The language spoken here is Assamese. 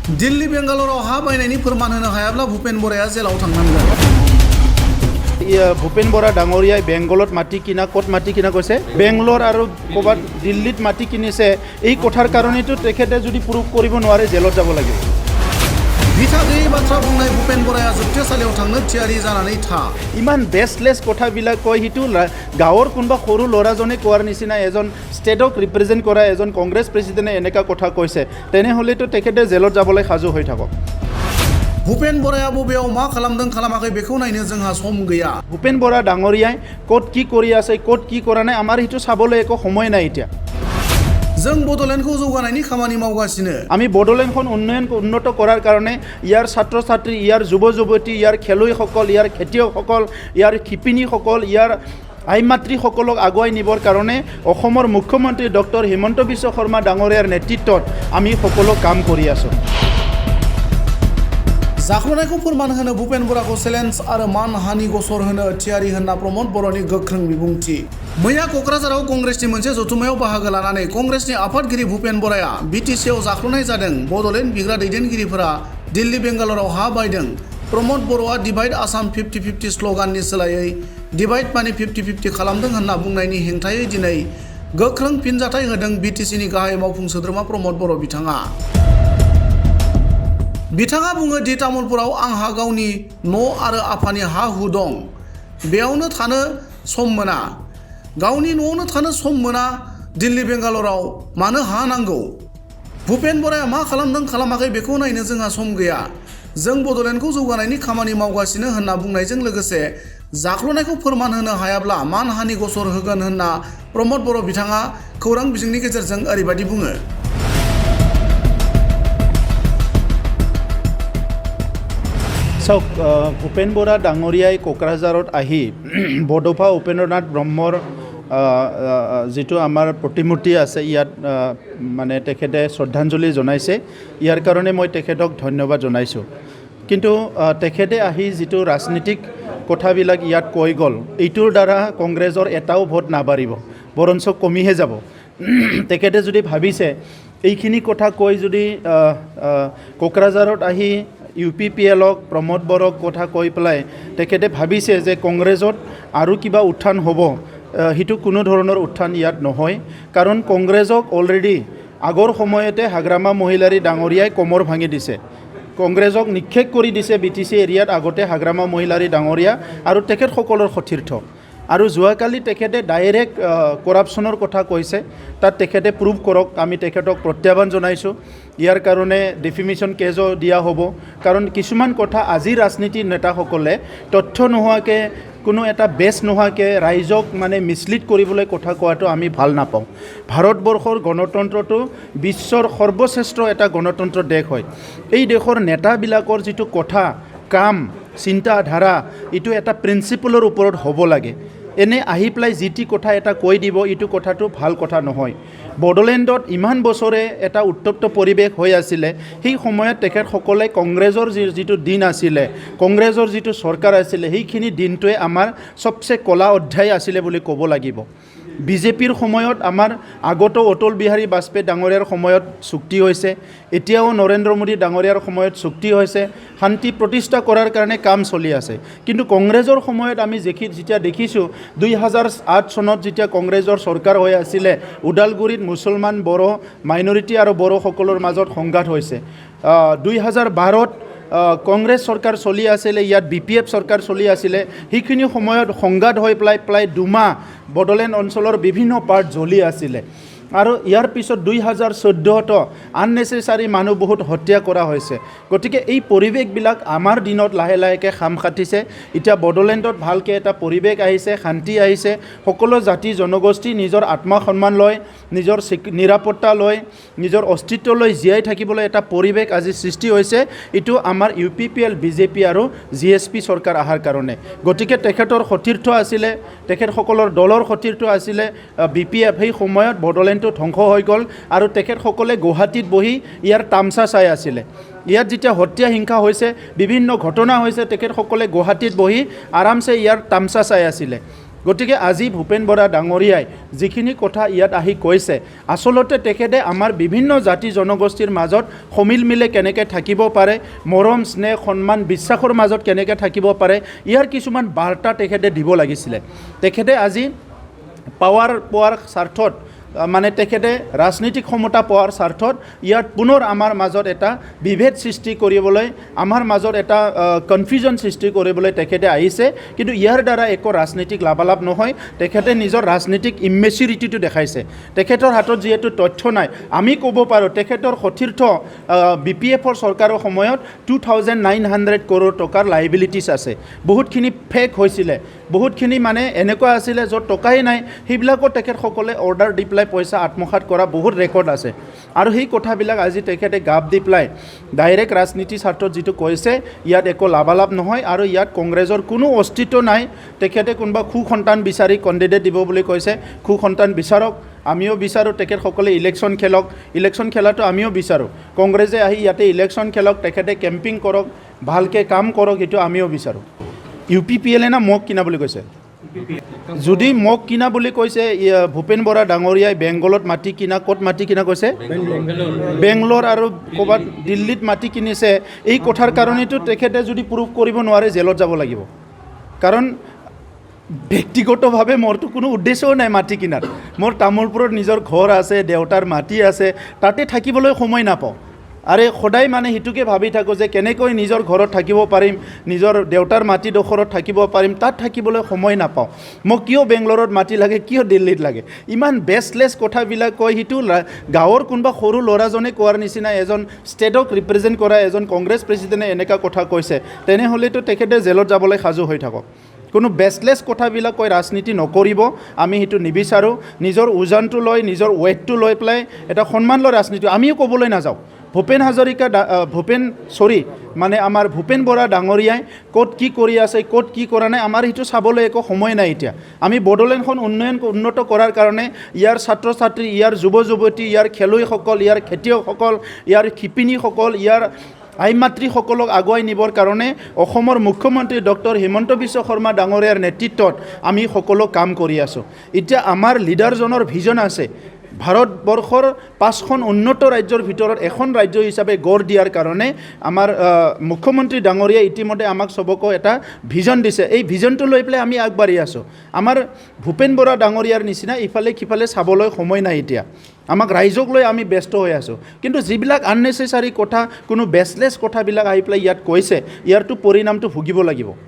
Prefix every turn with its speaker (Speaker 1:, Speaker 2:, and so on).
Speaker 1: दिल्ली बेंगालराव हा बायनायनि फोरमान होनो हायाब्ला भूपेन बराया जेलाव थांनांगोन।
Speaker 2: भूपेन बरा डाঙरियाय बेंगলত माटी किना कत माटी किना কৈছে बेंगलोर और कबात दिल्लीत माटी किनिছে এই কথাৰ কাৰণেতো তেখেতে যদি প্ৰুভ কৰিব নোৱাৰে জেলত যাব লাগিব।
Speaker 1: बिथा गैयै बाथ्रा बुंनाय भूपेन बराया जोबथेसालियाव थांनो थियारि जानानै था।
Speaker 2: इमान बेसलेस কথাবিলাক কয় हिटु गाँवर कोनबा सरू लराजने कोৱাৰ निचिना एजन स्टेटक रिप्रेजेंट কৰা एजन कांग्रेस प्रेसिडेंटे এনেকা কথা কৈছে তেনেহলেতো তেখেতে জেলত যাবলৈ সাজু হৈ থাকক।
Speaker 1: भूपेन बराया बबेयाव मा खालामदों खालामाखै बेखौ नायनो जोंहा सम गैया।
Speaker 2: भूपेन बरा डाঙरियाय कत की কৰি আছে कत की কৰা নাই আমাৰ हिटु চাবলৈ একো সময় নাই এতিয়া।
Speaker 1: जों बडलेण्डखौ जौगानायनि खामानि मावगासिनो।
Speaker 2: आमी बडलेण्डखन उन्नत কৰাৰ কাৰণে ইয়াৰ ছাত্ৰ ছাত্ৰী ইয়াৰ যুৱ যুৱতী ইয়াৰ খেলুৱৈসকল ইয়াৰ খেতিয়কসকল ইয়াৰ শিপিনীসকল ইয়াৰ আইমাতৃসকলক আগুৱাই নিবৰ কাৰণে অসমৰ মুখ্যমন্ত্ৰী ডক্টৰ হিমন্ত বিশ্ব শৰ্মা ডাঙৰীয়াৰ নেতৃত্বত আমি সকলো কাম কৰি আছো।
Speaker 1: जाख्लनायखौ फोरमान होनो भूपेन बराखौ चेलेन्ज आरो मानहानि गसर होनो थियारि होनना प्रमद बर'नि गोख्रों बिबुंथि। मैया क'क्राझाराव कंग्रेसनि मोनसे जथुम्मायाव बाहागो लानानै कंग्रेसनि आफादगिरि भूपेन बराया बिटिसिआव जाख्लनाय जादों। बडलेण्ड बिग्रा दैदेनगिरिफोरा दिल्ली बेंगालराव हा बायदों। प्रमद बर'आ डिभाइड आसाम 50-50 स्ल'गाननि सोलायै डिभाइड माने 50-50 खालामदों होनना बुंनायनि हेंथायै दिनै गोख्रों फिनजाथाय होदों बिटिसिनि गाहाय मावफुं सोद्रोमा प्रमद बर' बिथाङा। बिथाङा बुङो दि तामुलपुराव आंहा गावनि न' आरो आफानि हा हु दं, बेयावनो थानो सम मोना, गावनि न'आवनो थानो सम मोना, दिल्ली बेंगालराव मानो हा नांगौ। भूपेन बराया मा खालामदों खालामाखै बेखौ नायनो जोंहा सम गैया। जों बडलेण्डखौ जौगानायनि खामानि मावगासिनो होनना बुंनायजों लोगोसे जाख्लनायखौ फोरमान होनो हायाब्ला मानहानि गसर होगोन होनना प्रमद बर' बिथाङा खौरां बिजोंनि गेजेरजों ओरैबायदि बुङो।
Speaker 2: চাওক ভূপেন বৰা ডাঙৰীয়াই কোকৰাঝাৰত আহি বডোফা উপেন্দ্ৰনাথ ব্ৰহ্মৰ যিটো আমাৰ প্ৰতিমূৰ্তি আছে ইয়াত মানে তেখেতে শ্ৰদ্ধাঞ্জলি জনাইছে। ইয়াৰ কাৰণে মই তেখেতক ধন্যবাদ জনাইছোঁ। কিন্তু তেখেতে আহি যিটো ৰাজনীতিক কথাবিলাক ইয়াত কৈ গ'ল এইটোৰ দ্বাৰা কংগ্ৰেছৰ এটাও ভোট নাবাঢ়িব, বৰঞ্চ কমিহে যাব। তেখেতে যদি ভাবিছে এইখিনি কথা কৈ যদি কোকৰাঝাৰত আহি UPPLক প্ৰমোদ বৰক কথা কৈ পেলাই তেখেতে ভাবিছে যে কংগ্ৰেছত আৰু কিবা উত্থান হ'ব, সেইটো কোনো ধৰণৰ উত্থান ইয়াত নহয়। কাৰণ কংগ্ৰেছক অলৰেডি আগৰ সময়তে হাগ্ৰামা মহিলাৰী ডাঙৰীয়াই কোমৰ ভাঙি দিছে, কংগ্ৰেছক নিক্ষেপ কৰি দিছে BTC এৰিয়াত আগতে হাগ্ৰামা মহিলাৰী ডাঙৰীয়া আৰু তেখেতসকলৰ সতীৰ্থ। আৰু যোৱাকালি তেখেতে ডাইৰেক্ট কৰাপশ্যনৰ কথা কৈছে, তাত তেখেতে প্ৰুভ কৰক। আমি তেখেতক প্ৰত্যাহ্বান জনাইছোঁ। ইয়াৰ কাৰণে ডিফেমেশ্যন কেছও দিয়া হ'ব। কাৰণ কিছুমান কথা আজি ৰাজনীতিৰ নেতাসকলে তথ্য নোহোৱাকৈ কোনো এটা বেছ নোহোৱাকৈ ৰাইজক মানে মিছলিড কৰিবলৈ কথা কোৱাটো আমি ভাল নাপাওঁ। ভাৰতবৰ্ষৰ গণতন্ত্ৰটো বিশ্বৰ সৰ্বশ্ৰেষ্ঠ এটা গণতন্ত্ৰ দেশ হয়। এই দেশৰ নেতাবিলাকৰ যিটো কথা কাম চিন্তাধাৰা এইটো এটা প্ৰিন্সিপলৰ ওপৰত হ'ব লাগে। এনে আহি পেলাই যিটি কথা এটা কৈ দিব এইটো কথাটো ভাল কথা নহয়। বডোলেণ্ডত ইমান বছৰে এটা উত্তপ্ত পৰিৱেশ হৈ আছিলে, সেই সময়ত তেখেতসকলে কংগ্ৰেছৰ যিটো দিন আছিলে, কংগ্ৰেছৰ যিটো চৰকাৰ আছিলে, সেইখিনি দিনটোৱে আমাৰ সবচে কলা অধ্যায় আছিলে বুলি ক'ব লাগিব। বিজেপিৰ সময়ত আমাৰ আগতো অটল বিহাৰী বাজপেয়ী ডাঙৰীয়াৰ সময়ত চুক্তি হৈছে, এতিয়াও নৰেন্দ্ৰ মোদী ডাঙৰীয়াৰ সময়ত চুক্তি হৈছে, শান্তি প্ৰতিষ্ঠা কৰাৰ কাৰণে কাম চলি আছে। কিন্তু কংগ্ৰেছৰ সময়ত আমি যেতিয়া দেখিছোঁ 2008 চনত যেতিয়া কংগ্ৰেছৰ চৰকাৰ হৈ আছিলে, ওদালগুৰিত মুছলমান বড়ো মাইনৰিটি আৰু বড়োসকলৰ মাজত সংঘাত হৈছে। 2012ত কংগ্ৰেছ চৰকাৰ চলি আছিলে, ইয়াত BPF চৰকাৰ চলি আছিলে। সেইখিনি সময়ত সংঘাত হৈ পেলাই প্ৰায় 2 মাহ বডোলেণ্ড অঞ্চলৰ বিভিন্ন পাৰ্ট জ্বলি আছিলে। আৰু ইয়াৰ পিছত 2014তো আননেচেচাৰী মানুহ বহুত হত্যা কৰা হৈছে। গতিকে এই পৰিৱেশবিলাক আমাৰ দিনত লাহে লাহেকৈ খাম খাটিছে। এতিয়া বডোলেণ্ডত ভালকৈ এটা পৰিৱেশ আহিছে, শান্তি আহিছে। সকলো জাতি জনগোষ্ঠী নিজৰ আত্মসন্মান লয়, নিজৰ নিৰাপত্তা লয়, নিজৰ অস্তিত্ব লৈ জীয়াই থাকিবলৈ এটা পৰিৱেশ আজি সৃষ্টি হৈছে। এইটো আমাৰ UPPL BJP আৰু GSP চৰকাৰ অহাৰ কাৰণে। গতিকে তেখেতৰ সতীৰ্থ আছিলে, তেখেতসকলৰ দলৰ সতীৰ্থ আছিলে BPF। সেই সময়ত বডোলেণ্ড ধ্বংস হৈ গ'ল আৰু তেখেতসকলে গুৱাহাটীত বহি ইয়াৰ তামচা চাই আছিলে। ইয়াত যেতিয়া হত্যা হিংসা হৈছে, বিভিন্ন ঘটনা হৈছে, তেখেতসকলে গুৱাহাটীত বহি আৰামছে ইয়াৰ তামচা চাই আছিলে। গতিকে আজি ভূপেন বৰা ডাঙৰীয়াই যিখিনি কথা ইয়াত আহি কৈছে আচলতে তেখেতে আমাৰ বিভিন্ন জাতি জনগোষ্ঠীৰ মাজত সমিল মিলে কেনেকৈ থাকিব পাৰে মৰম স্নেহ সন্মান বিশ্বাসৰ মাজত কেনেকৈ থাকিব পাৰে ইয়াৰ কিছুমান বাৰ্তা তেখেতে দিব লাগিছিলে তেখেতে আজি পাৱাৰ পোৱাৰ স্বাৰ্থত মানে তেখেতে ৰাজনৈতিক ক্ষমতা পোৱাৰ স্বাৰ্থত ইয়াত পুনৰ আমাৰ মাজত এটা বিভেদ সৃষ্টি কৰিবলৈ আমাৰ মাজত এটা কনফিউজন সৃষ্টি কৰিবলৈ তেখেতে আহিছে কিন্তু ইয়াৰ দ্বাৰা একো ৰাজনৈতিক লাভালাভ নহয় তেখেতে নিজৰ ৰাজনৈতিক ইমেচিউৰিটিটো দেখাইছে তেখেতৰ হাতত যিহেতু তথ্য নাই আমি ক'ব পাৰোঁ তেখেতৰ সতীৰ্থ BPFৰ চৰকাৰৰ সময়ত 2,900 কৰোৰ টকাৰ লাইবিলিটিছ আছে বহুতখিনি ফেক হৈছিলে বহুতখিনি মানে এনেকুৱা আছিলে য'ত টকাই নাই সেইবিলাকো তেখেতসকলে অৰ্ডাৰ দি পেলাই পইচা আত্মসাৎ কৰা বহুত ৰেকৰ্ড আছে আৰু সেই কথাবিলাক আজি তেখেতে গাপ দি পেলাই ডাইৰেক্ট ৰাজনীতি স্বাৰ্থত যিটো কৈছে ইয়াত একো লাভালাভ নহয় আৰু ইয়াত কংগ্ৰেছৰ কোনো অস্তিত্ব নাই তেখেতে কোনোবা সন্তান বিচাৰি কেণ্ডিডেট দিব বুলি কৈছে সন্তান বিচাৰক আমিও বিচাৰোঁ তেখেতসকলে ইলেকশ্যন খেলক ইলেকশ্যন খেলাটো আমিও বিচাৰোঁ কংগ্ৰেছে আহি ইয়াতে ইলেকশ্যন খেলক তেখেতে কেম্পিং কৰক ভালকৈ কাম কৰক সেইটো আমিও বিচাৰোঁ UPPLA না মোক কিনা বুলি কৈছে যদি মোক কিনা বুলি কৈছে ভূপেন বৰা ডাঙৰীয়াই বেংগলত মাটি কিনা ক'ত মাটি কিনা কৈছে বেংগলোৰ আৰু ক'ৰবাত দিল্লীত মাটি কিনিছে এই কথাৰ কাৰণেতো তেখেতে যদি প্ৰুভ কৰিব নোৱাৰে জেলত যাব লাগিব কাৰণ ব্যক্তিগতভাৱে মোৰতো কোনো উদ্দেশ্যও নাই মাটি কিনাৰ মোৰ তামোলপুৰত নিজৰ ঘৰ আছে দেউতাৰ মাটি আছে তাতে থাকিবলৈ সময় নাপাওঁ আৰে সদায় মানে সিটোকে ভাবি থাকোঁ যে কেনেকৈ নিজৰ ঘৰত থাকিব পাৰিম নিজৰ দেউতাৰ মাটিডোখৰত থাকিব পাৰিম তাত থাকিবলৈ সময় নাপাওঁ মোক কিয় বেংগলোৰত মাটি লাগে কিয় দিল্লীত লাগে ইমান বেচলেছ কথাবিলাক কয় সিটো গাঁৱৰ কোনোবা সৰু ল'ৰাজনে কোৱাৰ নিচিনা এজন ষ্টেটক ৰিপ্ৰেজেণ্ট কৰা এজন কংগ্ৰেছ প্ৰেছিডেণ্টে এনেকুৱা কথা কৈছে তেনেহ'লেতো তেখেতে জেলত যাবলৈ সাজু হৈ থাকক কোনো বেচলেছ কথাবিলাক কৈ ৰাজনীতি নকৰিব আমি সেইটো নিবিচাৰোঁ নিজৰ ওজনটো লৈ নিজৰ ৱেইটটো লৈ পেলাই এটা সন্মান লৈ ৰাজনীতি আমিও ক'বলৈ নাযাওঁ ভূপেন হাজৰিকা মানে আমাৰ ভূপেন বৰা ডাঙৰীয়াই ক'ত কি কৰি আছে ক'ত কি কৰা নাই আমাৰ সেইটো চাবলৈ একো সময় নাই এতিয়া আমি বড়োলেণ্ডখন উন্নত কৰাৰ কাৰণে ইয়াৰ ছাত্ৰ ছাত্ৰী ইয়াৰ যুৱ যুৱতী ইয়াৰ খেলুৱৈসকল ইয়াৰ খেতিয়কসকল ইয়াৰ শিপিনীসকল ইয়াৰ আই মাতৃসকলক আগুৱাই নিবৰ কাৰণে অসমৰ মুখ্যমন্ত্ৰী ডক্টৰ হিমন্ত বিশ্ব শৰ্মা ডাঙৰীয়াৰ নেতৃত্বত আমি সকলো কাম কৰি আছোঁ এতিয়া আমাৰ লিডাৰজনৰ ভিজন আছে ভাৰতবৰ্ষৰ 5খন উন্নত ৰাজ্যৰ ভিতৰত এখন ৰাজ্য হিচাপে গঢ় দিয়াৰ কাৰণে আমাৰ মুখ্যমন্ত্ৰী ডাঙৰীয়াই ইতিমধ্যে আমাক সবকো এটা ভিজন দিছে এই ভিজনটো লৈ পেলাই আমি আগবাঢ়ি আছোঁ আমাৰ ভূপেন বৰা ডাঙৰীয়াৰ নিচিনা ইফালে সিফালে চাবলৈ সময় নাই এতিয়া আমাক ৰাইজক লৈ আমি ব্যস্ত হৈ আছোঁ কিন্তু যিবিলাক আননেচেচাৰী কথা কোনো বেচলেছ কথাবিলাক আহি পেলাই ইয়াত কৈছে ইয়াৰতো পৰিণামটো ভুগিব লাগিব